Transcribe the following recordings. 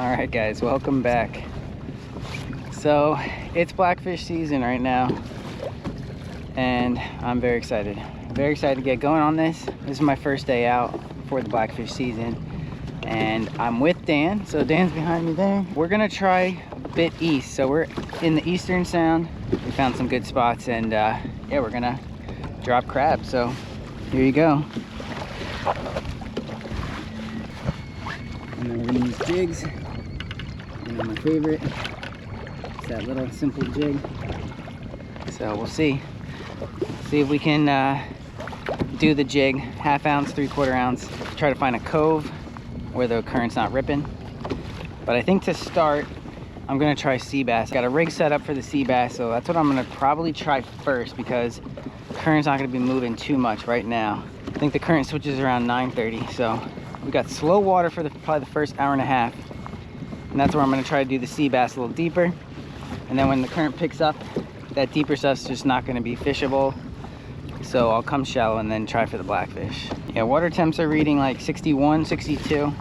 All right guys, welcome back. So it's blackfish season right now and I'm very excited to get going on this. This is my first day out for the blackfish season and I'm with Dan. So Dan's behind me there. We're gonna try a bit east, so we're in the Eastern Sound. We found some good spots and yeah, we're gonna drop crab. So here you go. And then we're gonna use jigs. You know, my favorite. It's that little simple jig. So we'll see if we can do the jig, 1/2 ounce, 3/4 ounce. Try to find a cove where the current's not ripping. But I think to start, I'm gonna try sea bass. Got a rig set up for the sea bass, so that's what I'm gonna probably try first because the current's not gonna be moving too much right now. I think the current switches around 9:30, so we got slow water for probably the first 1.5 hours. And that's where I'm gonna try to do the sea bass a little deeper. And then when the current picks up, that deeper stuff's just not gonna be fishable. So I'll come shallow and then try for the blackfish. Yeah, water temps are reading like 61, 62.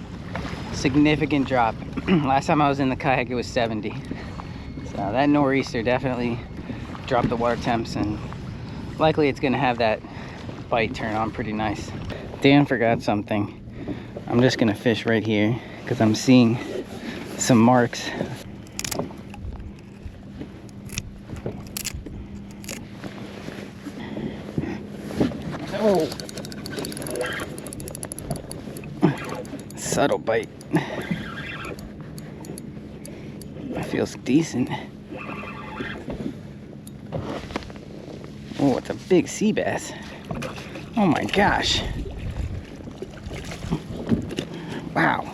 Significant drop. Last time I was in the kayak, it was 70. So that nor'easter definitely dropped the water temps, and likely it's gonna have that bite turn on pretty nice. Dan forgot something. I'm just gonna fish right here because I'm seeing some marks. Oh, subtle bite. That feels decent. Oh, it's a big sea bass. Oh my gosh. Wow,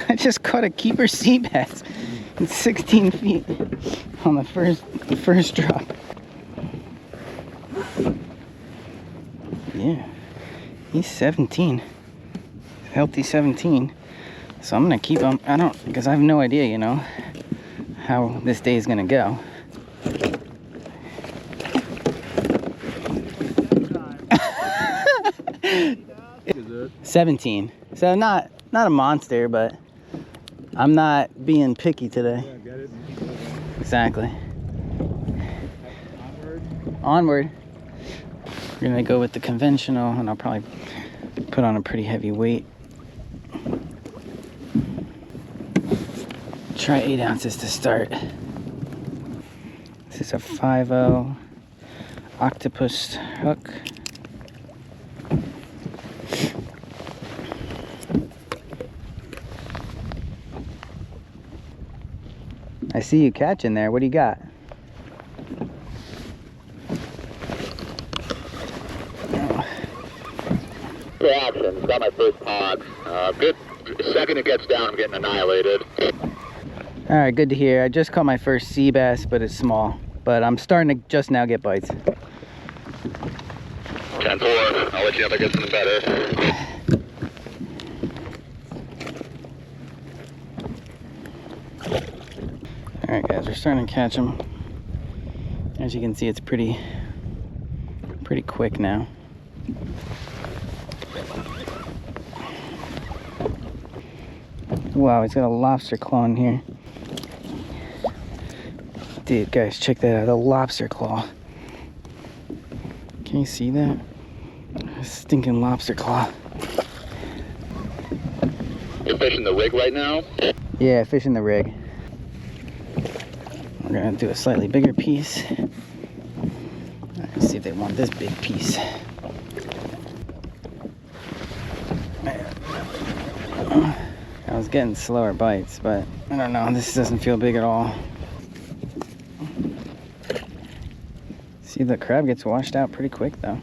I just caught a keeper sea bass. It's 16 feet on the first drop. Yeah, he's 17, healthy 17. So I'm gonna keep him. Because I have no idea, you know, how this day is gonna go. 17. So not a monster, but I'm not being picky today. Yeah, get it. Exactly. Onward. We're gonna go with the conventional, and I'll probably put on a pretty heavy weight. Try 8 ounces to start. This is a 5/0 octopus hook. I see you catching there. What do you got? Action. Got my first hog. Good. Second it gets down, I'm getting annihilated. All right, good to hear. I just caught my first sea bass, but it's small. But I'm starting to just now get bites. 10-4. I'll let you know if I get something better. All right, guys, we're starting to catch them. As you can see, it's pretty quick now. Wow, he's got a lobster claw in here. Dude, guys, check that out, a lobster claw. Can you see that? A stinking lobster claw. You're fishing the rig right now? Yeah, fishing the rig. We're gonna do a slightly bigger piece. Let's see if they want this big piece. I was getting slower bites, but I don't know, this doesn't feel big at all. See, the crab gets washed out pretty quick though.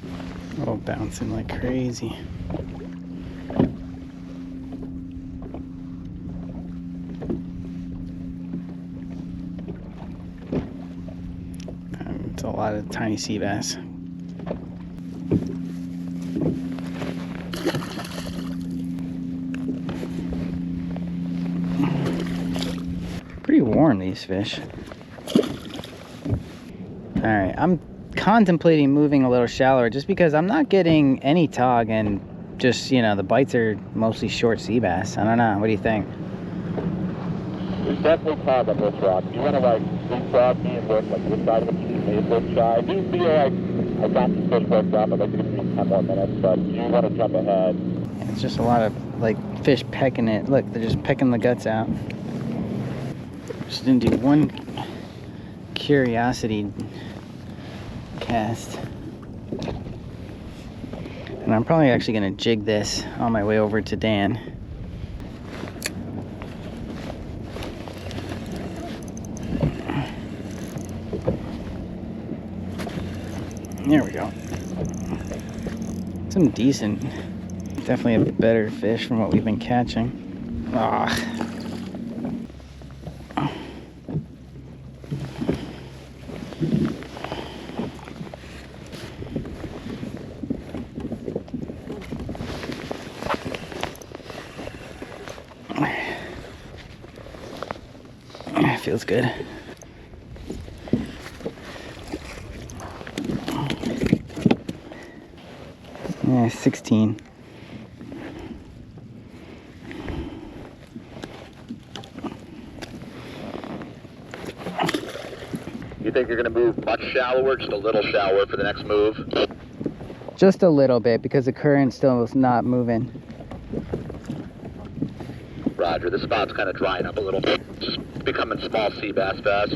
Oh, bouncing like crazy. It's a lot of tiny sea bass. Pretty warm, these fish. All right, I'm contemplating moving a little shallower just because I'm not getting any tog, and just, you know, the bites are mostly short sea bass. I don't know, what do you think? There's definitely tog on this rock. If you want to like leapfrog me and work like this side of the tree, maybe let's try. I do feel like I got some fish worked up. I'd like to give me 10 more minutes, but if you want to jump ahead. It's just a lot of like fish pecking it. Look, they're just pecking the guts out. Just didn't do one curiosity cast. And I'm probably actually gonna jig this on my way over to Dan. There we go. Some decent, definitely a better fish from what we've been catching. Ah. Feels good. Yeah, 16. You think you're going to move much shallower, just a little shallower for the next move? Just a little bit because the current still is not moving. Roger, this spot's kind of drying up a little bit. Just becoming small sea bass fast.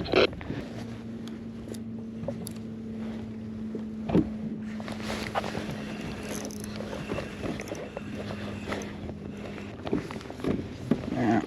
Yeah.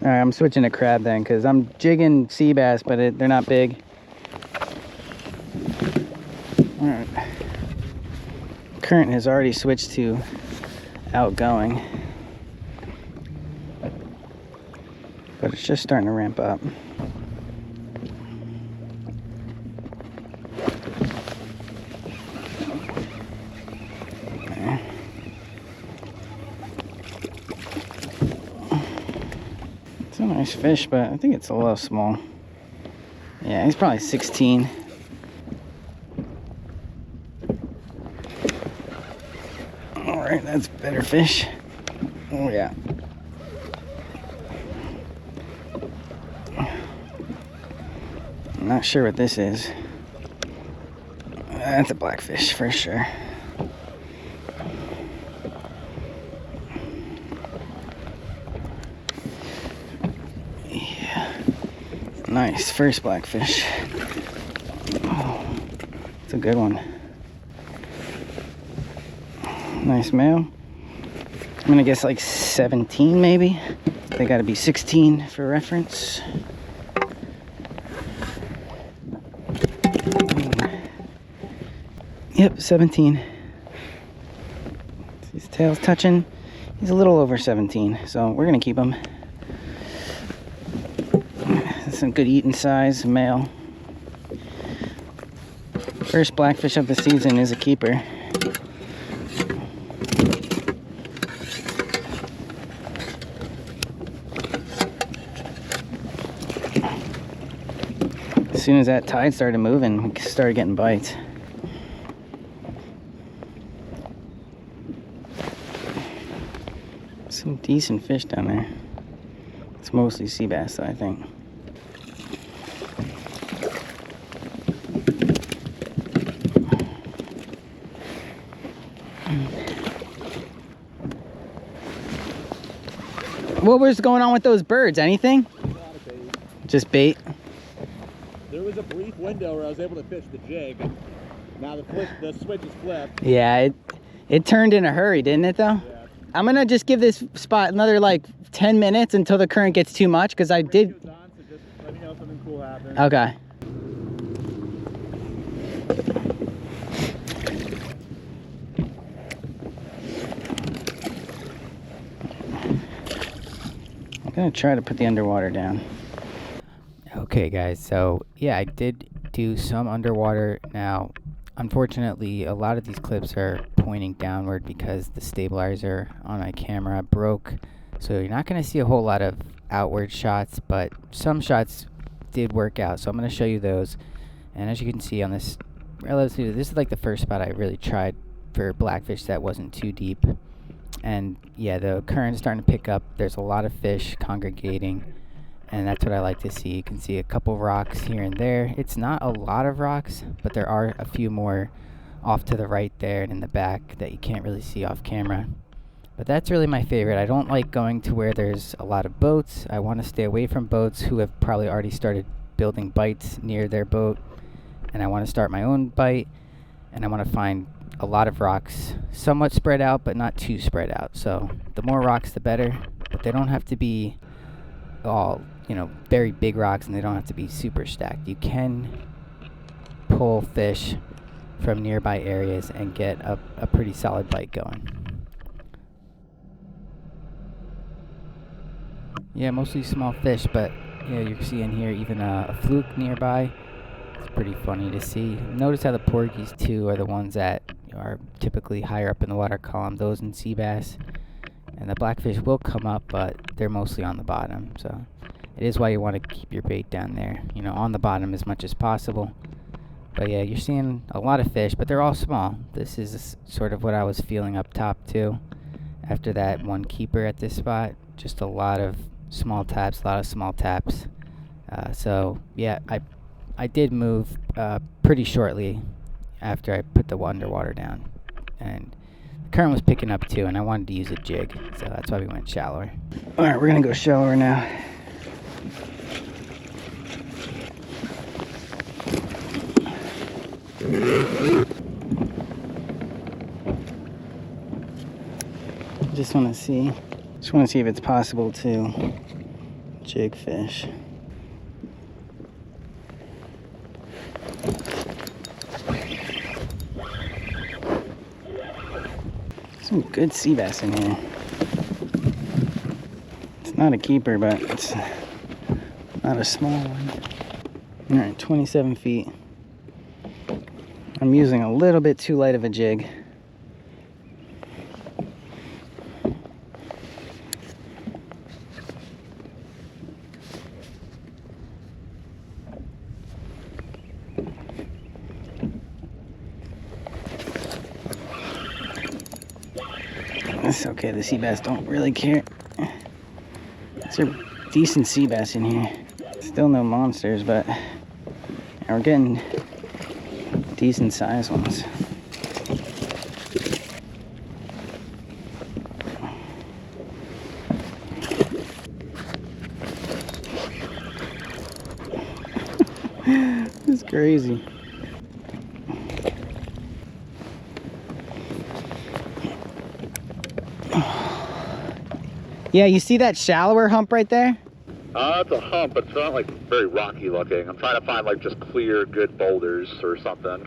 Alright, I'm switching to crab then because I'm jigging sea bass, but they're not big. Alright. Current has already switched to outgoing, but it's just starting to ramp up. It's a nice fish, but I think it's a little small. Yeah, he's probably 16. Alright, that's better fish. Oh yeah. I'm not sure what this is. That's a blackfish for sure. Nice, first blackfish. Oh, it's a good one. Nice male. I'm gonna guess like 17 maybe. They gotta be 16 for reference. Yep, 17. His tail's touching. He's a little over 17, so we're gonna keep him. Some good eating size, male. First blackfish of the season is a keeper. As soon as that tide started moving, we started getting bites. Some decent fish down there. It's mostly sea bass, I think. What was going on with those birds? Anything? Bait. Just bait? There was a brief window where I was able to fish the jig. Now the switch is flipped. Yeah, it turned in a hurry, didn't it though? Yeah. I'm gonna just give this spot another like 10 minutes until the current gets too much because I did. On, so just let me know if something cool happens. Okay. I'm gonna try to put the underwater down. Okay guys, so yeah, I did do some underwater. Now unfortunately a lot of these clips are pointing downward because the stabilizer on my camera broke. So you're not going to see a whole lot of outward shots, but some shots did work out. So I'm going to show you those. And as you can see on this, this is like the first spot I really tried for blackfish that wasn't too deep. And yeah, the current's starting to pick up. There's a lot of fish congregating, and that's what I like to see. You can see a couple rocks here and there. It's not a lot of rocks, but there are a few more off to the right there and in the back that you can't really see off camera. But that's really my favorite. I don't like going to where there's a lot of boats. I want to stay away from boats who have probably already started building bites near their boat. And I want to start my own bite. And I want to find a lot of rocks, somewhat spread out, but not too spread out. So the more rocks, the better. But they don't have to be all, very big rocks, and they don't have to be super stacked. You can pull fish from nearby areas and get a pretty solid bite going. Yeah, mostly small fish, but yeah, you're seeing here even a fluke nearby. It's pretty funny to see. Notice how the porgies too are the ones that are typically higher up in the water column, those in sea bass. And the blackfish will come up, but they're mostly on the bottom. So it is why you want to keep your bait down there, on the bottom as much as possible. But yeah, you're seeing a lot of fish, but they're all small. This is sort of what I was feeling up top too. After that one keeper at this spot, just a lot of small taps, so yeah, I did move pretty shortly after I put the underwater down, and the current was picking up too, and I wanted to use a jig, so that's why we went shallower. All right, we're gonna go shallower now. Just want to see if it's possible to jig fish. Some good sea bass in here. It's not a keeper, but it's not a small one. All right, 27 feet. I'm using a little bit too light of a jig. It's okay, the sea bass don't really care. There's a decent sea bass in here. Still no monsters, but we're getting decent sized ones. This is crazy. Yeah, you see that shallower hump right there? It's a hump, but it's not like very rocky looking. I'm trying to find like just clear, good boulders or something.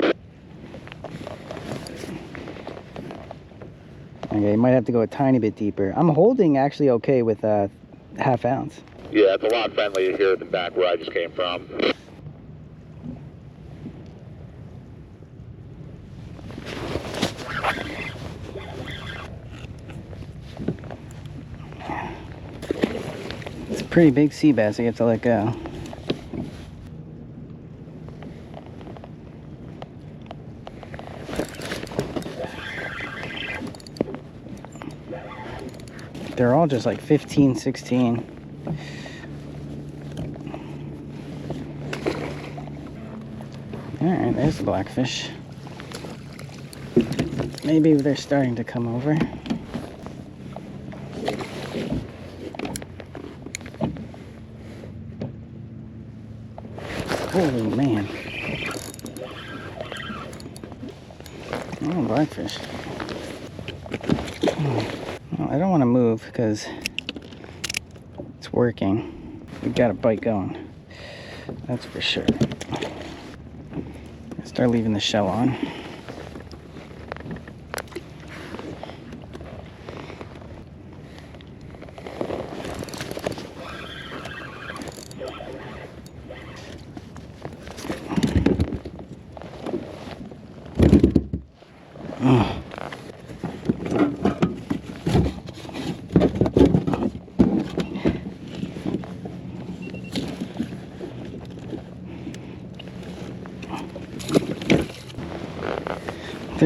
Okay, you might have to go a tiny bit deeper. I'm holding actually okay with a ½ ounce. Yeah, it's a lot friendlier here than back where I just came from. It's a pretty big sea bass I have to let go. They're all just like 15, 16. All right, there's the blackfish. Maybe they're starting to come over. Holy man. Oh, blackfish. Well, I don't want to move because it's working. We got a bite going. That's for sure. Start leaving the shell on.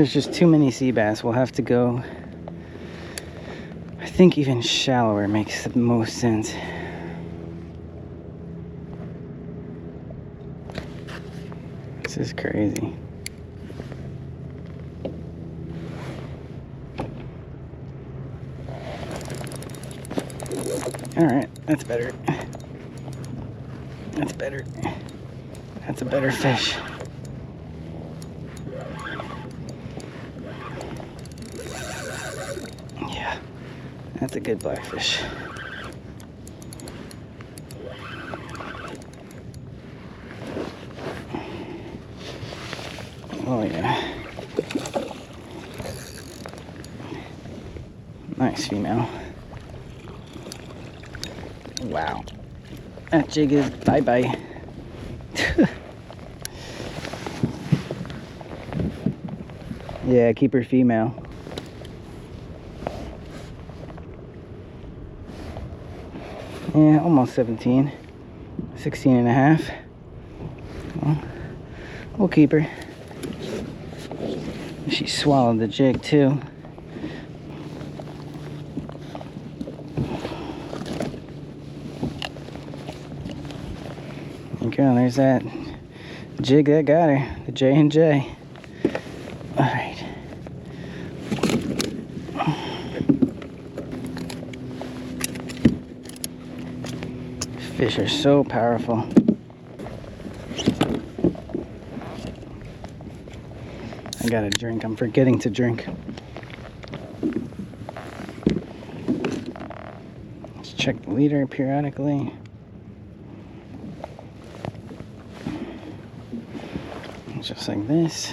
there's just too many sea bass, we'll have to go, I think even shallower makes the most sense. This is crazy. Alright, that's better. That's better. That's a better fish. Yeah, that's a good blackfish. Oh yeah. Nice female. Wow. That jig is bye-bye. Yeah, keep her female. Yeah, almost 17. 16 and a half. Well, we'll keep her. She swallowed the jig too. Okay, there's that jig that got her, the J&J. All right. Fish are so powerful. I gotta drink, I'm forgetting to drink. Let's check the leader periodically. Just like this.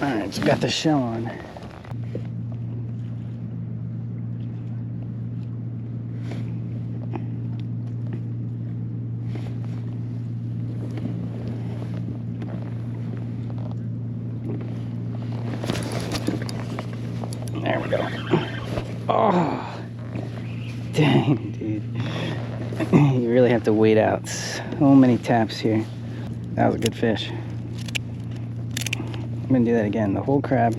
Alright, so got the shell on. There we go. Oh, dang, dude. You really have to wait out so many taps here. That was a good fish. I'm gonna do that again. The whole crab,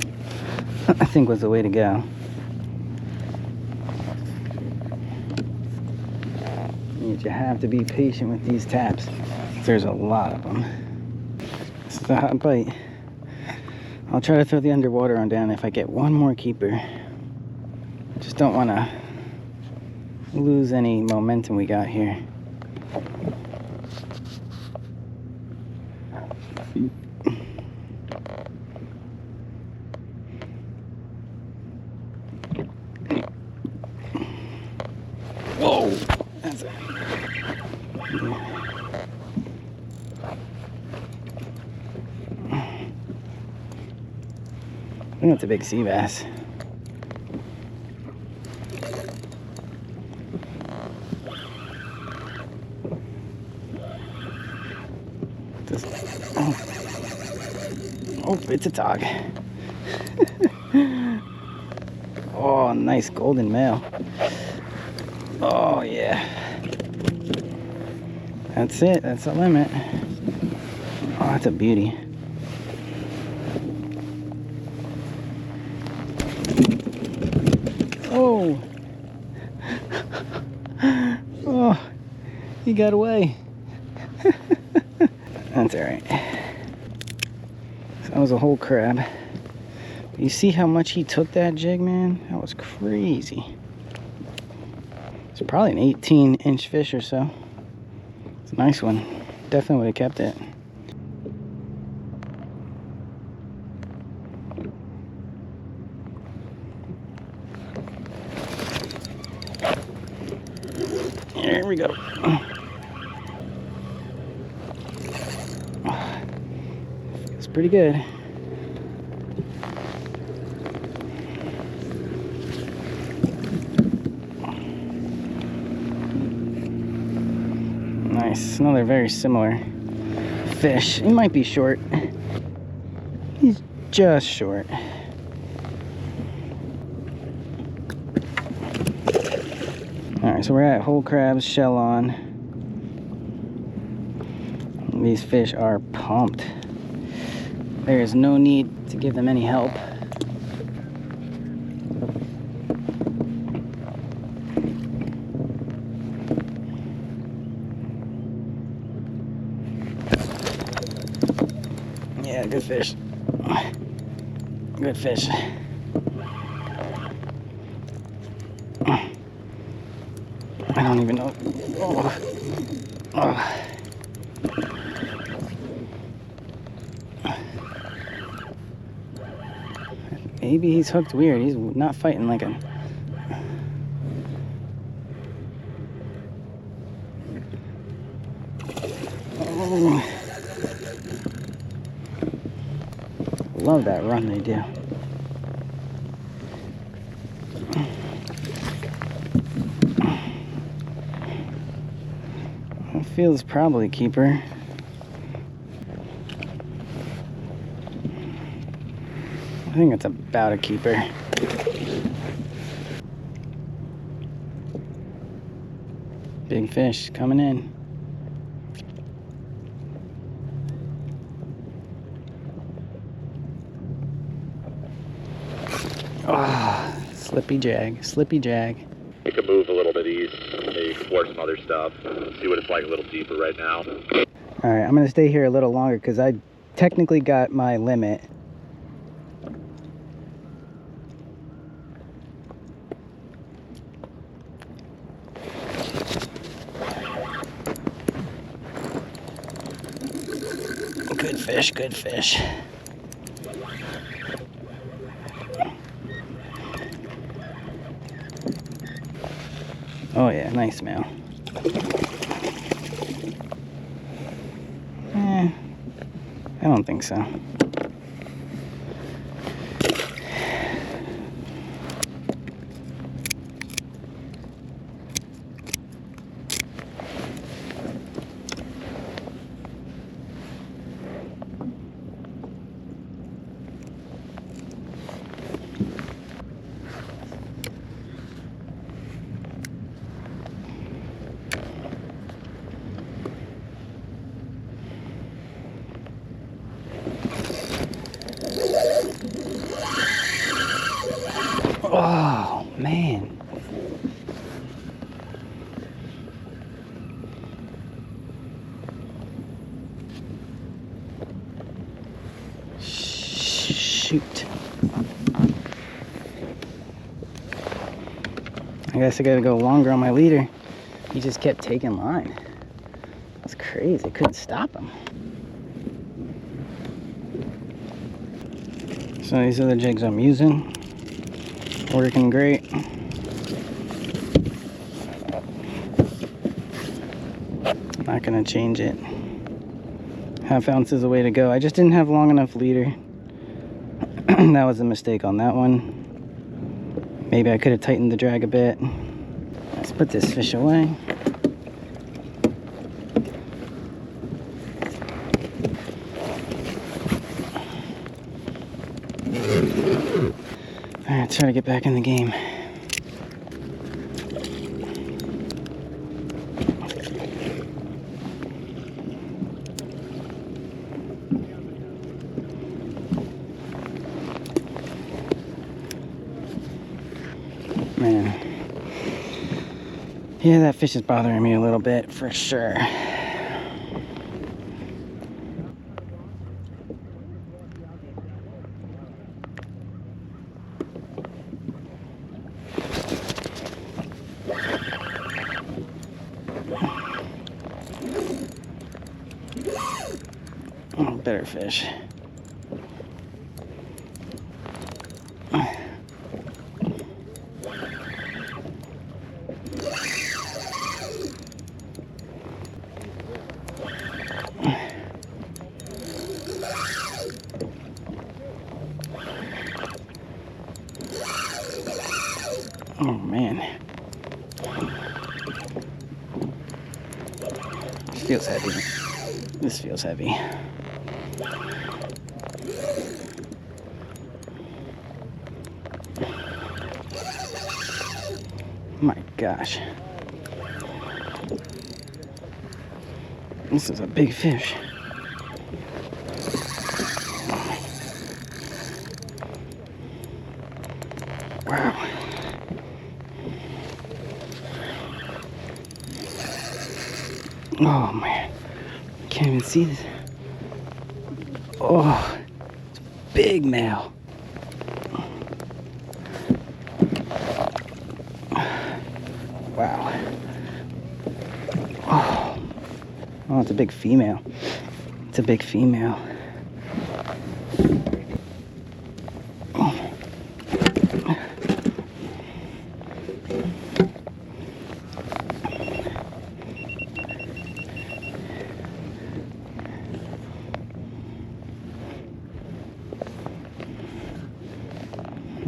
I think, was the way to go. You have to be patient with these taps. There's a lot of them. This is a hot bite. I'll try to throw the underwater on down if I get one more keeper. I just don't want to lose any momentum we got here. Whoa! That's it. I think it's a big sea bass. Oh, it's a tog. Oh, nice golden male. Oh yeah. That's it, that's the limit. Oh, that's a beauty. Oh. Oh, he got away. That's all right. So that was a whole crab. You see how much he took that jig, man? That was crazy. It's probably an 18-inch fish or so. It's a nice one. Definitely would have kept it. Here we go. It's pretty good. Nice. Another very similar fish. He might be short. He's just short. Alright, so we're at whole crabs, shell on. These fish are pumped. There is no need to give them any help. Yeah, good fish. Good fish. I don't even know. Oh. Oh. Maybe he's hooked weird. He's not fighting like a... Oh. Love that run they do. It feels probably keeper. I think it's about a keeper. Big fish coming in. Ah, oh, slippy jag, slippy jag. We could move a little bit east, maybe explore some other stuff, see what it's like a little deeper right now. All right, I'm gonna stay here a little longer because I technically got my limit. Good fish, good fish. Oh yeah, nice smell. I don't think so. Oh, man. Shoot. I guess I gotta go longer on my leader. He just kept taking line. That's crazy. I couldn't stop him. So these are the jigs I'm using. Working great. Not gonna change it. Half ounce is the way to go. I just didn't have long enough leader. That was a mistake on that one. Maybe I could have tightened the drag a bit. Let's put this fish away. Alright, try to get back in the game. Man. Yeah, that fish is bothering me a little bit for sure. Oh, better fish. Oh man. This feels heavy. This feels heavy. My gosh. This is a big fish. Wow. Oh man. I can't even see this. Oh, it's a big male. Wow. Oh, it's a big female. It's a big female. Oh.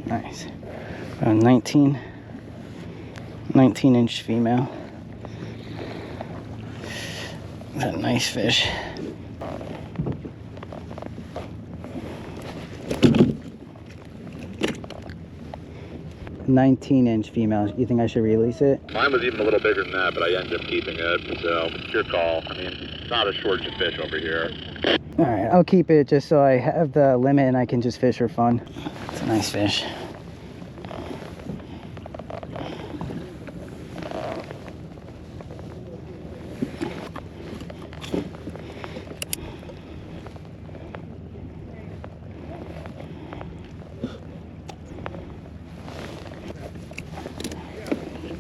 Nice. 19-inch female. That's a nice fish. "19-inch female. You think I should release it?" Mine was even a little bigger than that, but I ended up keeping it, so it's your call. I mean, it's not a shortage of fish over here. Alright, I'll keep it just so I have the limit and I can just fish for fun. It's a nice fish.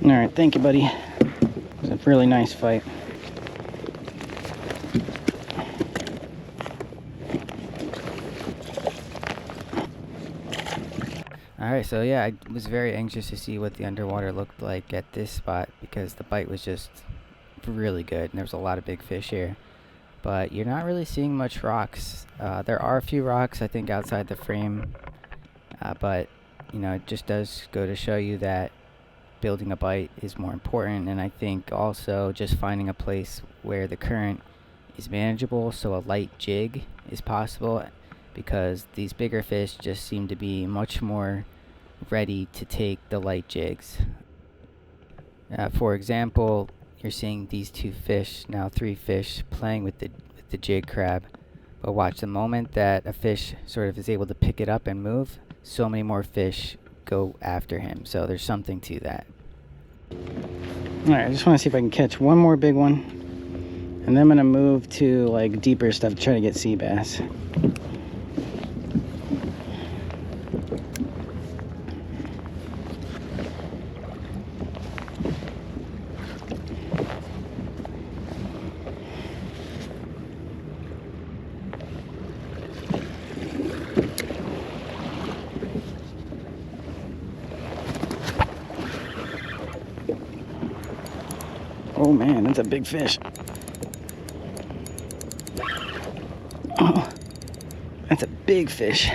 Alright, thank you, buddy. It was a really nice fight. Alright, so yeah, I was very anxious to see what the underwater looked like at this spot because the bite was just really good and there was a lot of big fish here. But you're not really seeing much rocks. There are a few rocks, I think, outside the frame. But, you know, it just does go to show you that building a bite is more important, and I think also just finding a place where the current is manageable so a light jig is possible, because these bigger fish just seem to be much more ready to take the light jigs. For example, you're seeing these two fish, now 3 fish, playing with the jig crab, but watch, the moment that a fish sort of is able to pick it up and move, so many more fish go after him. So there's something to that. Alright, I just want to see if I can catch one more big one, and then I'm going to move to like deeper stuff to try to get sea bass. Oh man, that's a big fish. Oh, that's a big fish.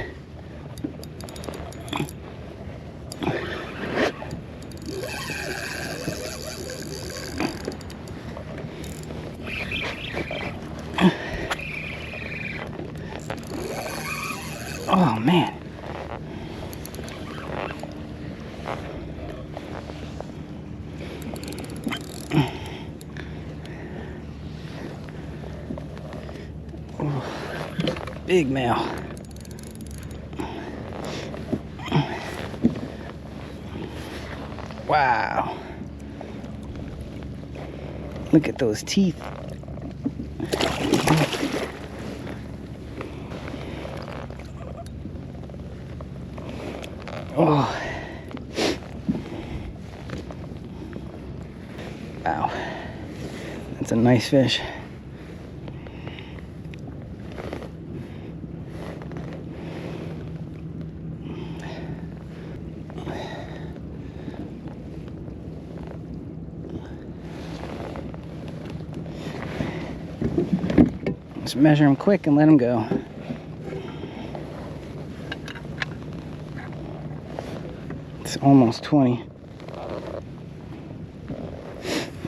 Oh man. Big male. Wow. Look at those teeth. Oh. Wow. That's a nice fish. Just measure them quick and let them go. It's almost 20.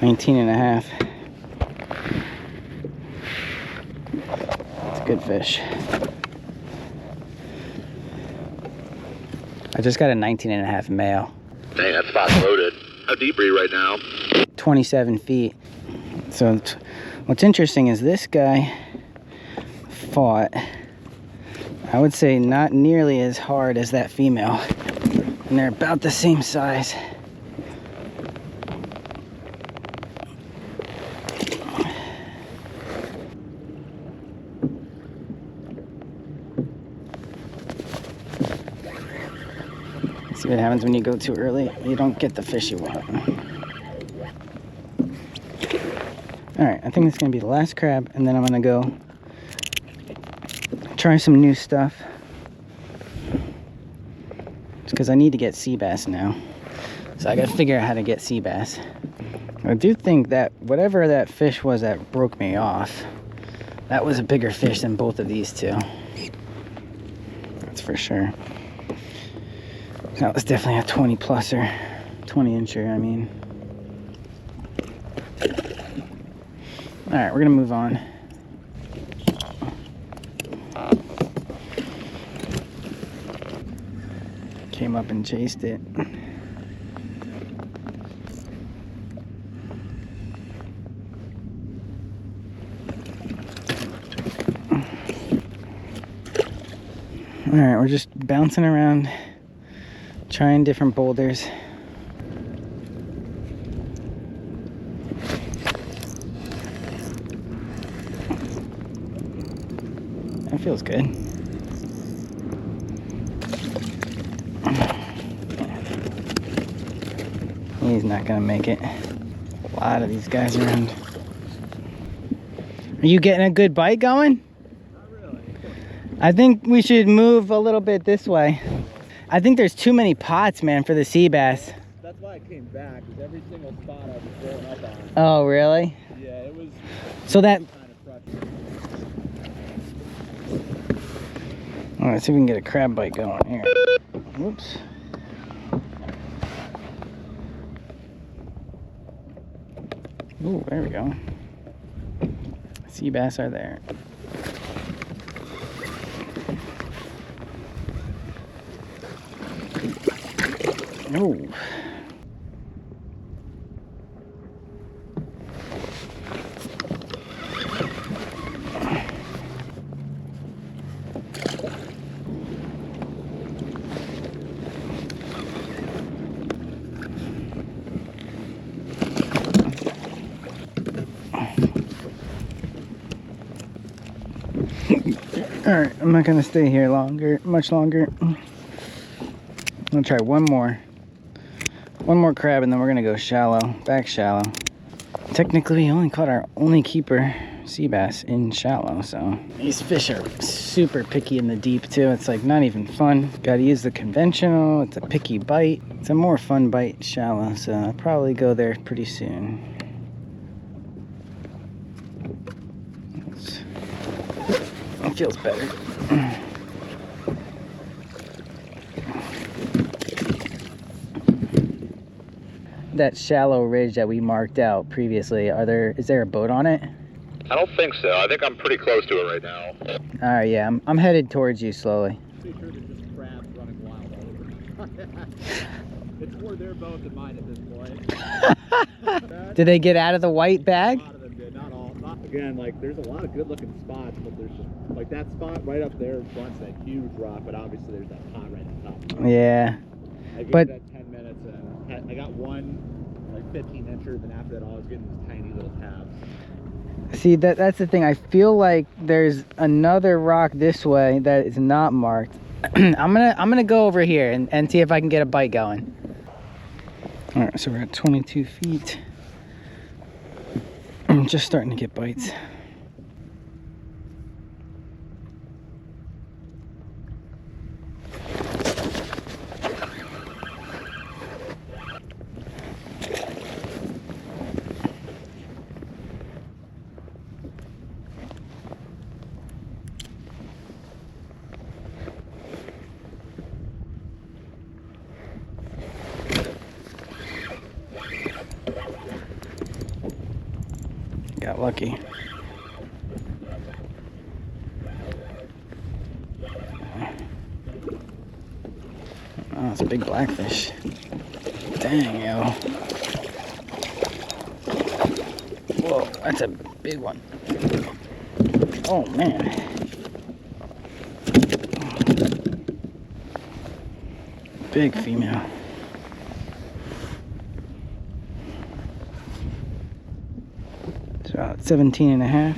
19 and a half. It's a good fish. I just got a 19 and a half male. Dang, that spot's loaded. How deep are you right now? 27 feet. So what's interesting is this guy fought, I would say, not nearly as hard as that female. And they're about the same size. See what happens when you go too early? You don't get the fish you want. Alright, I think it's gonna be the last crab, and then I'm gonna go try some new stuff. Because I need to get sea bass now. So I gotta figure out how to get sea bass. I do think that whatever that fish was that broke me off, that was a bigger fish than both of these two. That's for sure. That was definitely a 20 pluser, 20 incher, I mean. All right, we're gonna move on. Came up and chased it. All right, we're just bouncing around, trying different boulders. That feels good. He's not gonna make it. A lot of these guys around. Are you getting a good bite going? Not really. I think we should move a little bit this way. I think there's too many pots, man, for the sea bass. That's why I came back, because every single spot I was throwing up on. Oh, really? Yeah, it was So that... kind of frustrating. All right, see if we can get a crab bite going here. Whoops. Ooh, there we go. Sea bass are there. Oh. All right, I'm not gonna stay here much longer. I'm gonna try one more crab, and then we're gonna go shallow, back shallow. Technically, we only caught our only keeper sea bass in shallow, so these fish are super picky in the deep too. It's like not even fun. Gotta use the conventional. It's a picky bite. It's a more fun bite shallow, so I'll probably go there pretty soon. It feels better. That shallow ridge that we marked out previously, is there a boat on it? I don't think so. I think I'm pretty close to it right now. All right, yeah, I'm headed towards you slowly. Pretty sure there's just crabs running wild all over. It's more their boat than mine at this point. Did they get out of the white bag? A lot of them did, not all. Again, like there's a lot of good looking spots, but there's just like that spot right up there front's that huge rock, but obviously there's that pot right at the top. Yeah. I gave But- that 10 minutes and I got one like 15 incher, then after that all I was getting these tiny little tabs. See, that's the thing. I feel like there's another rock this way that is not marked. I'm gonna go over here and see if I can get a bite going. All right, so we're at 22 feet. I'm just starting to get bites. Got lucky. Oh, it's a big blackfish. Dang, yo. Whoa, that's a big one. Oh, man. Big female. It's about 17 and a half.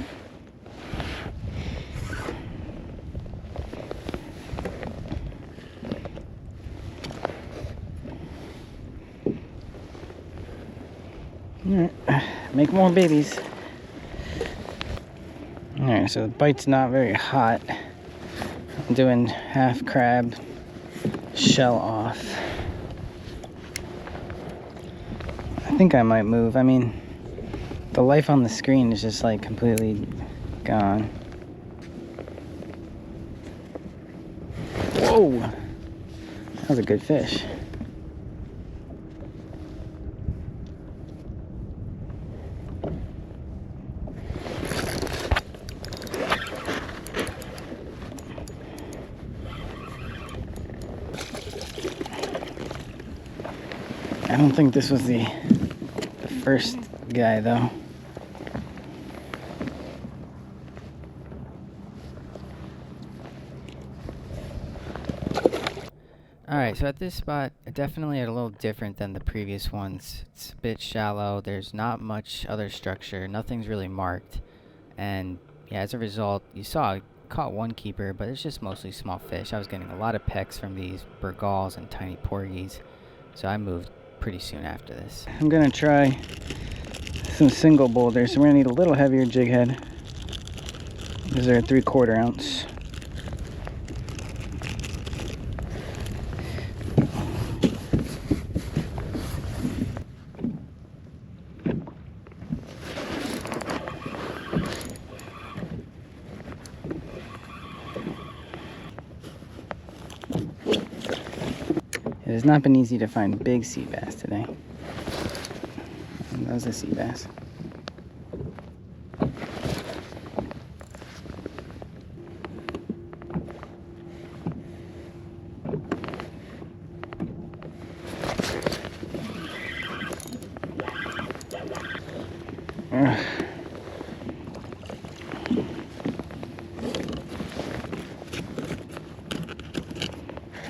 Alright, make more babies. Alright, so the bite's not very hot. I'm doing half crab, shell off. I think I might move. I mean, the life on the screen is just like completely gone. Whoa! That was a good fish. I don't think this was the first guy though. Alright, so at this spot, definitely a little different than the previous ones. It's a bit shallow, there's not much other structure, nothing's really marked. And yeah, as a result, you saw I caught one keeper, but it's just mostly small fish. I was getting a lot of pecks from these burgals and tiny porgies, so I moved pretty soon after this. I'm gonna try some single boulders, so we're gonna need a little heavier jig head. These are 3/4 ounce. It has not been easy to find big sea bass today. And that was a sea bass. Ugh.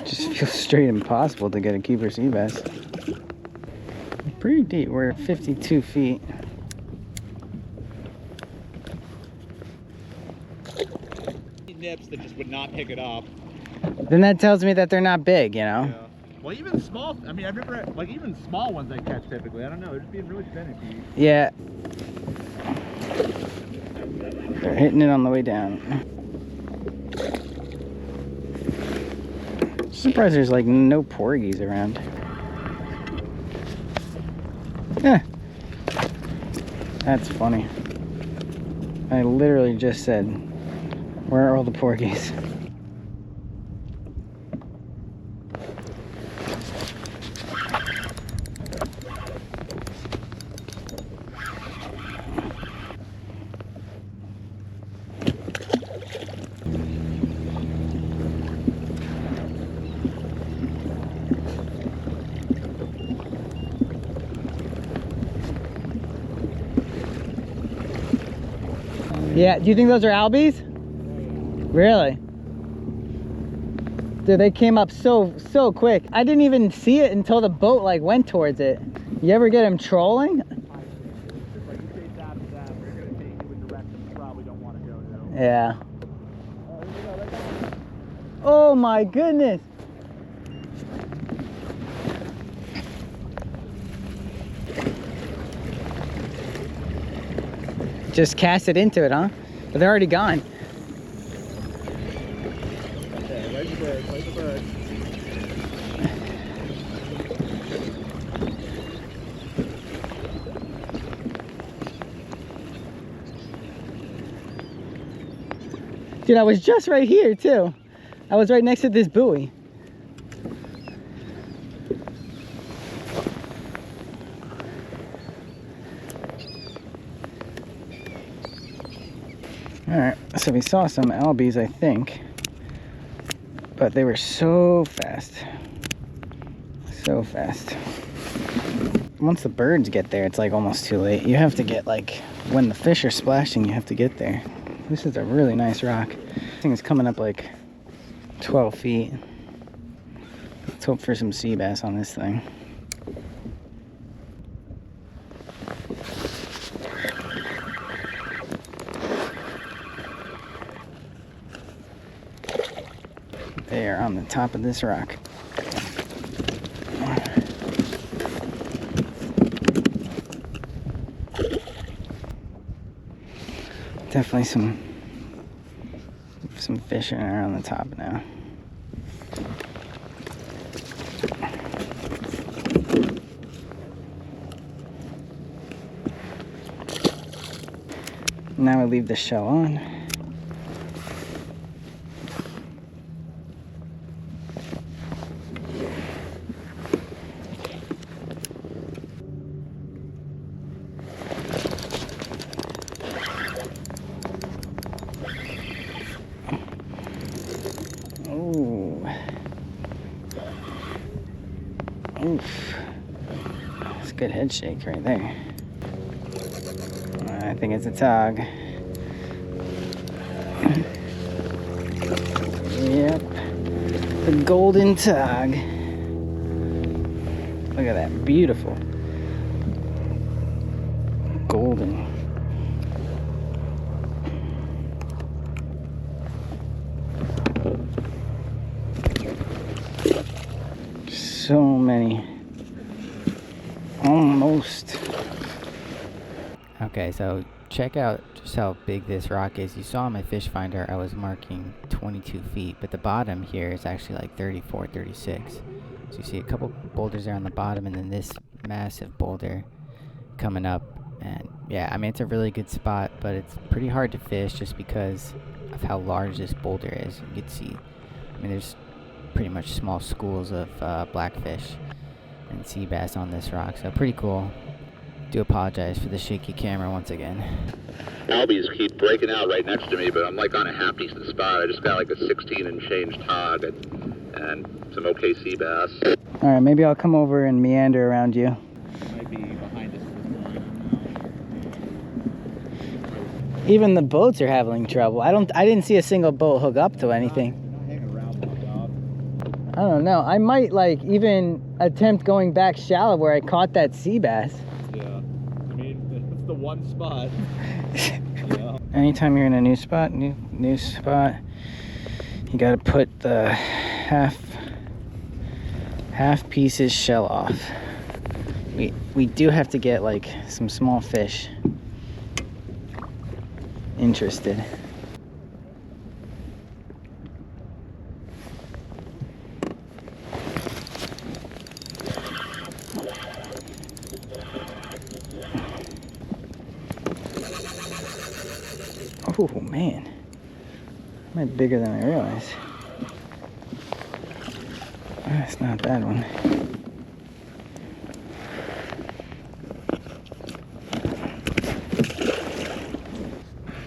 Just feels straight impossible to get a keeper sea bass. Pretty deep. We're at 52 feet. Nips that just would not pick it up. Then that tells me that they're not big, you know? Yeah. Well, even small, I mean, I remember, like, even small ones I catch typically, I don't know, they're just being really finicky. Yeah. They're hitting it on the way down. Surprised there's like no porgies around. Yeah. That's funny. I literally just said, where are all the porgies? Yeah, do you think those are albies? Really? Dude, they came up so quick. I didn't even see it until the boat like went towards it. You ever get them trolling? Yeah. Oh my goodness. Just cast it into it, huh? But they're already gone. Okay, right the bird, right the bird. Dude, I was just right here too. I was right next to this buoy. Alright, so we saw some albies, I think. But they were so fast. So fast. Once the birds get there, it's like almost too late. You have to get like, when the fish are splashing, you have to get there. This is a really nice rock. This thing is coming up like 12 feet. Let's hope for some sea bass on this thing. They are on the top of this rock. Definitely some fish are on the top now. Now I leave the shell on. Oof. That's a good head shake right there. I think it's a tog. Yep. The golden tog. Look at that. Beautiful. Golden. So many. Almost. Okay, so check out just how big this rock is. You saw on my fish finder I was marking 22 feet, but the bottom here is actually like 34, 36. So you see a couple boulders there on the bottom, and then this massive boulder coming up. And yeah, I mean, it's a really good spot, but it's pretty hard to fish just because of how large this boulder is. You can see, I mean, there's pretty much small schools of blackfish and sea bass on this rock, so pretty cool. Do apologize for the shaky camera once again. Albies keep breaking out right next to me, but I'm like on a half decent spot. I just got like a 16 and change tog and some okay sea bass. All right, maybe I'll come over and meander around you. Might be behind us. Even the boats are having trouble. I didn't see a single boat hook up to anything. I don't know. I might like even attempt going back shallow where I caught that sea bass. Yeah. I mean, it's the one spot. Yeah. Anytime you're in a new spot, new spot, you gotta put the half pieces shell off. We do have to get like some small fish interested. Oh man, might be bigger than I realized. That's not a bad one.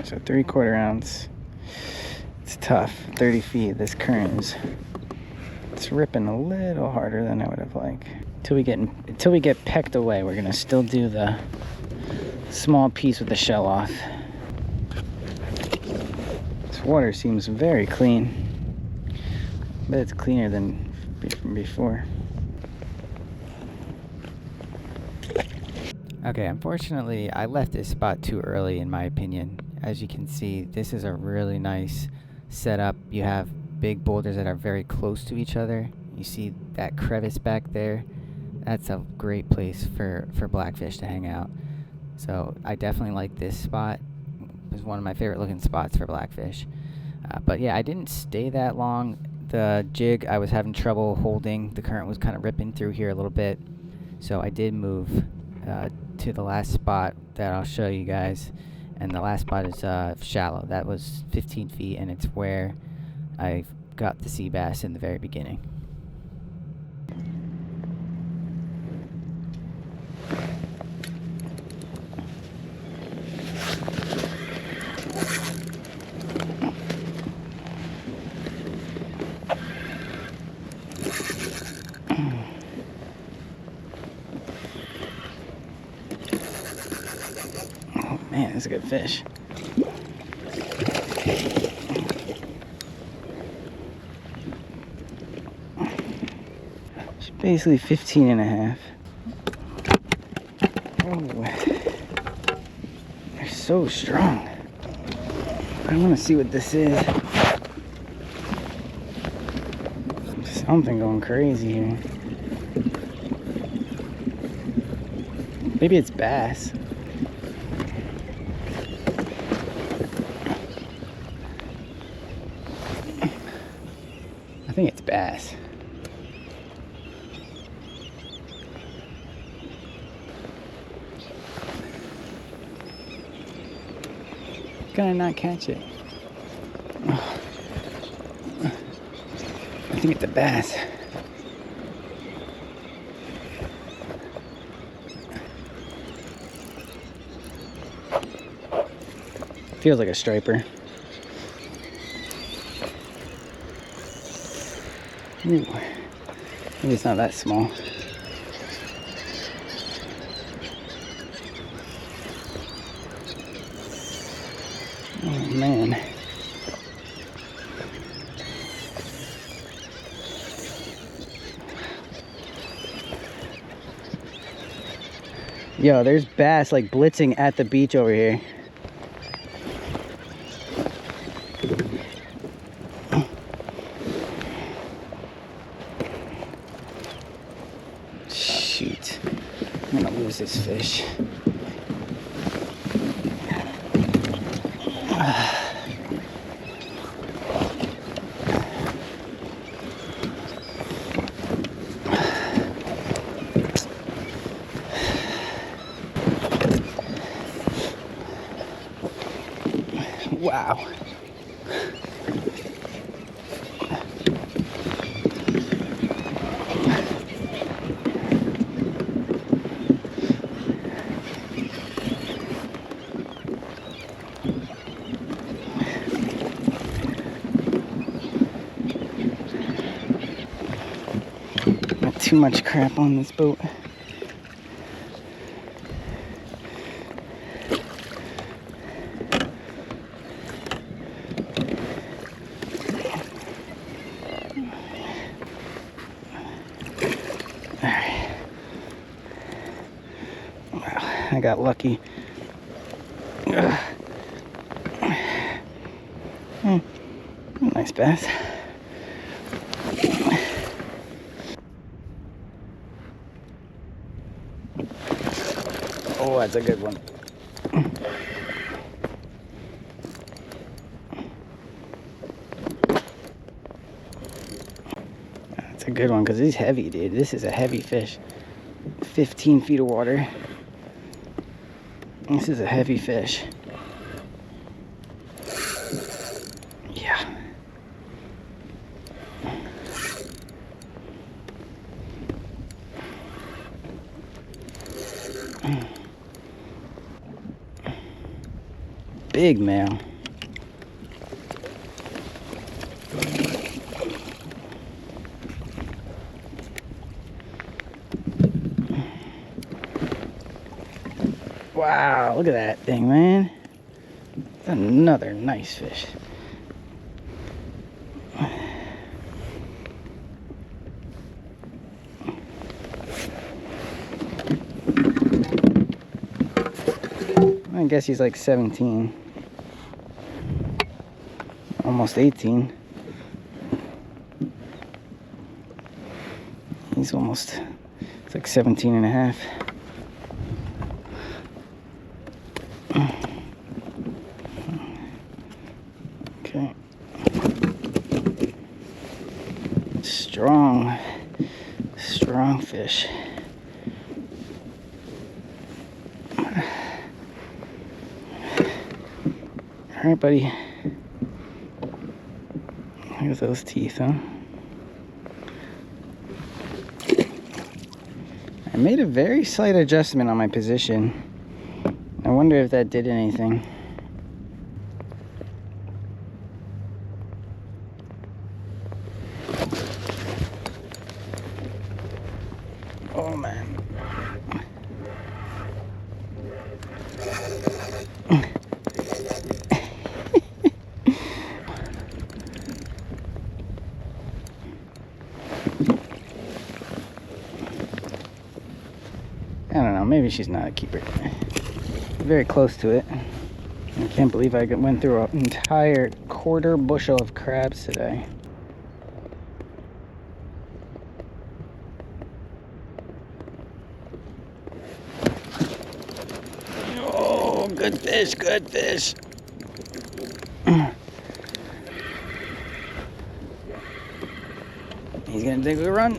So 3/4 ounce. It's tough. 30 feet. This current is, it's ripping a little harder than I would have liked. Until we get pecked away, we're gonna still do the small piece with the shell off. This water seems very clean. But it's cleaner than before. Okay, unfortunately, I left this spot too early in my opinion. As you can see, this is a really nice setup. You have big boulders that are very close to each other. You see that crevice back there? That's a great place for blackfish to hang out. So I definitely like this spot. It's one of my favorite looking spots for blackfish. But yeah, I didn't stay that long. The jig I was having trouble holding. The current was kind of ripping through here a little bit. So I did move to the last spot that I'll show you guys. And the last spot is shallow. That was 15 feet, and it's where I got the sea bass in the very beginning. Man, that's a good fish. It's basically 15 and a half. Oh, they're so strong. I want to see what this is. Something going crazy here. Maybe it's bass. I think it's bass. Gonna not catch it. Oh. I think it's a bass. Feels like a striper. Ooh. Maybe it's not that small. Oh man. Yo, there's bass like blitzing at the beach over here. Shoot. I'm gonna lose this fish. Wow. Not too much crap on this boat. I got lucky. Nice bass. Oh, that's a good one. That's a good one because he's heavy, dude. This is a heavy fish. 15 feet of water. This is a heavy fish. Yeah. Big male. Wow, look at that thing, man. That's another nice fish. I guess he's like 17. Almost 18. He's almost, it's like 17 and a half. Okay. Strong fish. All right, buddy. Look at those teeth, huh? I made a very slight adjustment on my position. I wonder if that did anything. Oh man. I don't know, maybe she's not a keeper. Very close to it. I can't believe I went through an entire quarter bushel of crabs today. Oh, good fish, good fish. He's gonna take a run.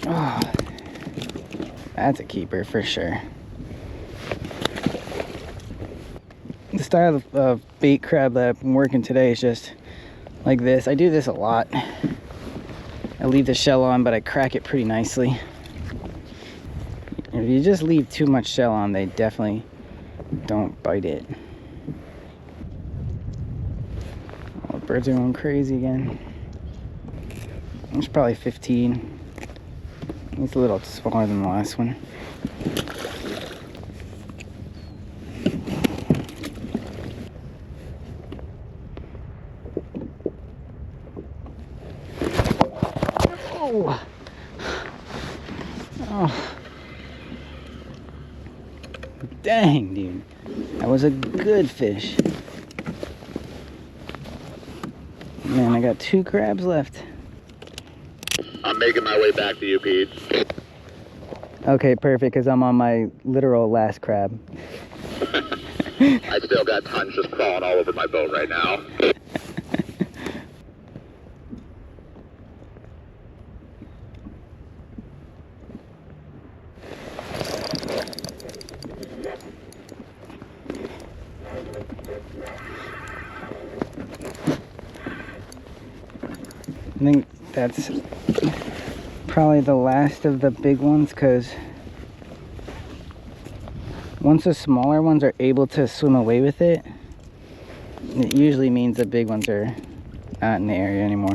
Oh, that's a keeper for sure. The style of bait crab that I've been working today is just like this. I do this a lot. I leave the shell on, but I crack it pretty nicely. If you just leave too much shell on, they definitely don't bite it. Oh, the birds are going crazy again. It's probably 15. It's a little smaller than the last one. Oh. Oh. Dang, dude. That was a good fish. Man, I got 2 crabs left. I'm making my way back to you, Pete. Okay, perfect, because I'm on my literal last crab. I still got tons just crawling all over my boat right now. I think that's probably the last of the big ones, because once the smaller ones are able to swim away with it, it usually means the big ones are not in the area anymore.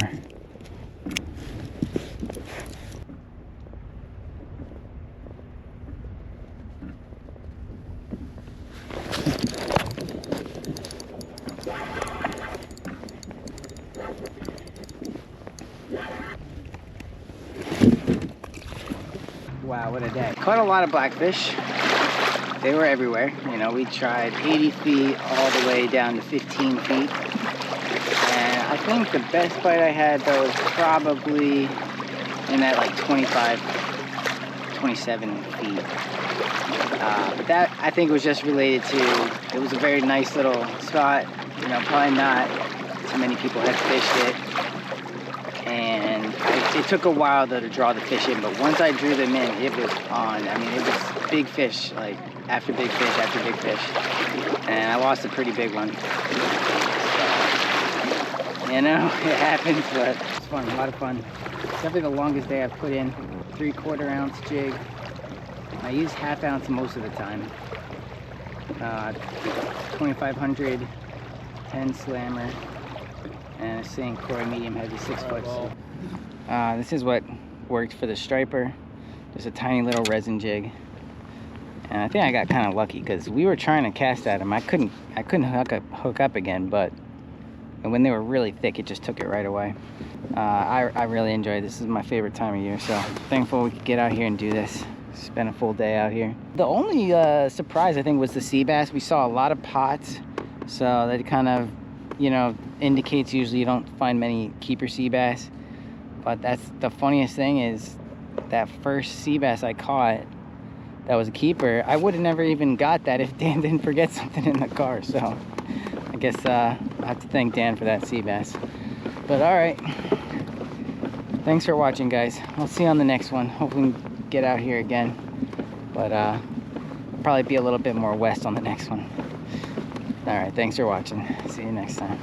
Wow, what a day. Caught a lot of blackfish. They were everywhere. You know, we tried 80 feet all the way down to 15 feet. And I think the best bite I had, though, was probably in that like 25, 27 feet. But that, I think, was just related to, it was a very nice little spot. You know, probably not too many people had fished it. And it took a while though to draw the fish in, but once I drew them in, it was on. I mean, it was big fish, like after big fish after big fish. And I lost a pretty big one. So, you know, it happens, but it's fun, a lot of fun. Definitely the longest day I've put in. 3/4 ounce jig. I use 1/2 ounce most of the time. 2500 10 slammer. And a St. Croix medium heavy 6 foot. This is what worked for the striper. Just a tiny little resin jig. And I think I got kind of lucky because we were trying to cast at them. I couldn't hook up again, but when they were really thick, it just took it right away. I really enjoyed this. This is my favorite time of year, so thankful we could get out here and do this. Spend a full day out here. The only surprise I think was the sea bass. We saw a lot of pots, so that kind of, you know, indicates usually you don't find many keeper sea bass. But that's the funniest thing is that first sea bass I caught that was a keeper, I would have never even got that if Dan didn't forget something in the car. So I guess I have to thank Dan for that sea bass. But all right, thanks for watching, guys. I'll see you on the next one. Hopefully we can get out here again, but probably be a little bit more west on the next one. All right, thanks for watching. See you next time.